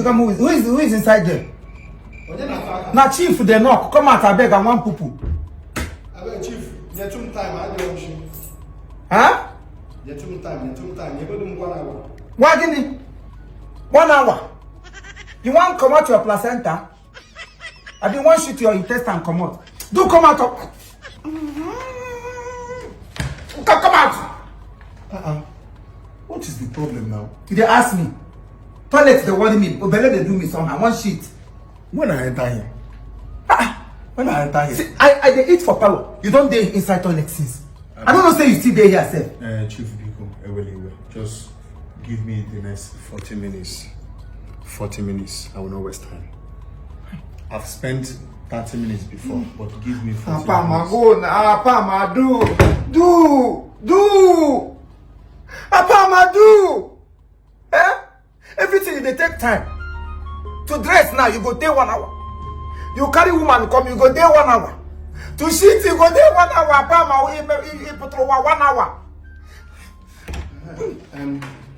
come who is inside there? Now chief they knock. Come out, I beg, I want poo. I beg chief. There too time. I don't want. Huh? There too time. You go do 1 hour. Why didn't 1 hour? You want come out your placenta? I didn't want shit your intestine come out. Do come out of. Come out. What is the problem now? They ask me. Toilet they worry me. Obele they do me somehow. One shit. When I enter here. When I enter here. See, I they eat for power. You don't dey inside toilet since. I don't know say you still there here, sir. Chief Biko, just give me the next 40 minutes. 40 minutes. I will not waste time. I've spent 30 minutes before, but give me 40 Apama, minutes. go now. Apama, do. Apama, do. Eh? Everything they take time. To dress now, you go there 1 hour. You carry woman come, you go there 1 hour. To shit, you go there 1 hour. Apama, he put 1 hour.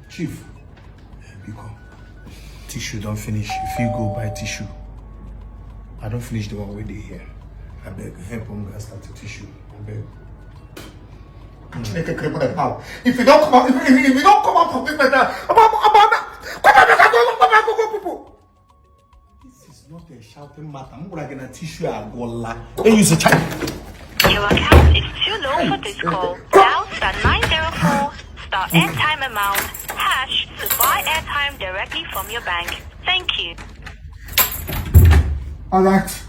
Chief, Biko, tissue don't finish. If you go buy tissue, I don't finish the one with the here. I beg, help him guys start the tissue. I beg. Make a cripple now. If you don't come out, if you don't come out from this matter, This is not a shouting matter. I'm going to get a tissue. I go la. Hey, use a child. Your account is too low for this call. Dial *904 *airtime amount hash to buy airtime directly from your bank. Thank you. all right.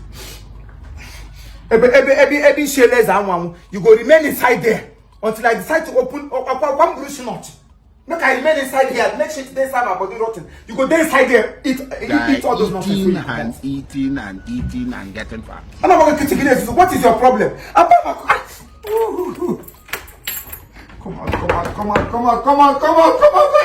Every shares and you go remain inside there until I decide to open one bruise not. Make I remain inside here. Make sure they inside my body rotten. You go there inside there, eat all those nonsense. Eating and getting fat. I'm not going to take it. What is your problem? Come on.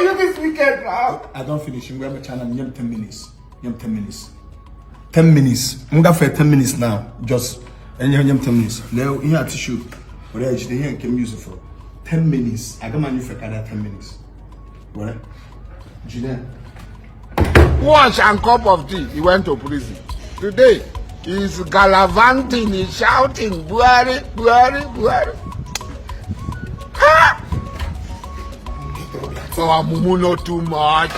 You this weekend now. I don't finish. I'm going to channel 10 minutes. 10 minutes. I'm going for 10 minutes now. Just 10 minutes. Now, here are tissue. But I just here can use it for 10 minutes. I got my new for 10 minutes. What? Julian. Wash and cup of tea. He went to prison. Today, he's gallivanting, he's shouting, Buhari. Ha! Our mumu not too much.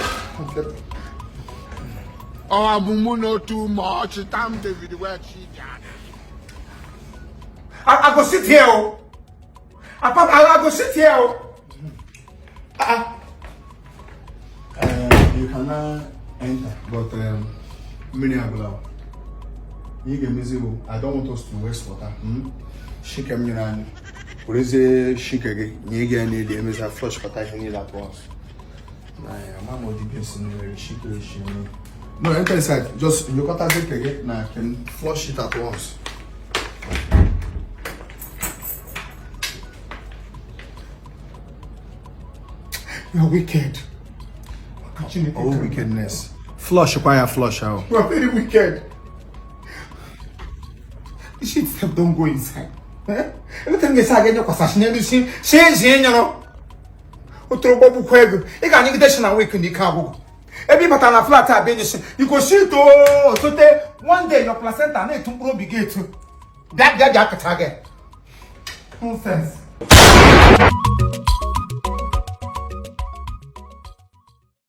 Our mumu not too much. Time David where she got. I go sit here. I go sit here. You cannot enter, but many are you get miserable. I don't want us to waste water. Shake him in. What is a shake again? You get any damage? I flush water. You need that once. I'm not the best in the shake. No, enter inside. Just you got to take again. Now I can flush it at once. You're wicked. Oh, wickedness. Flush, acquire flush out. You are very wicked. This shit stuff don't go inside. Every time they say again, you're assassinate this thing. Say, you know. Otro bobu kwego. You can get this and wake in the car. Every but on a flat tire, you go shoot so one day your placenta need to grow big gate. That target. Nonsense.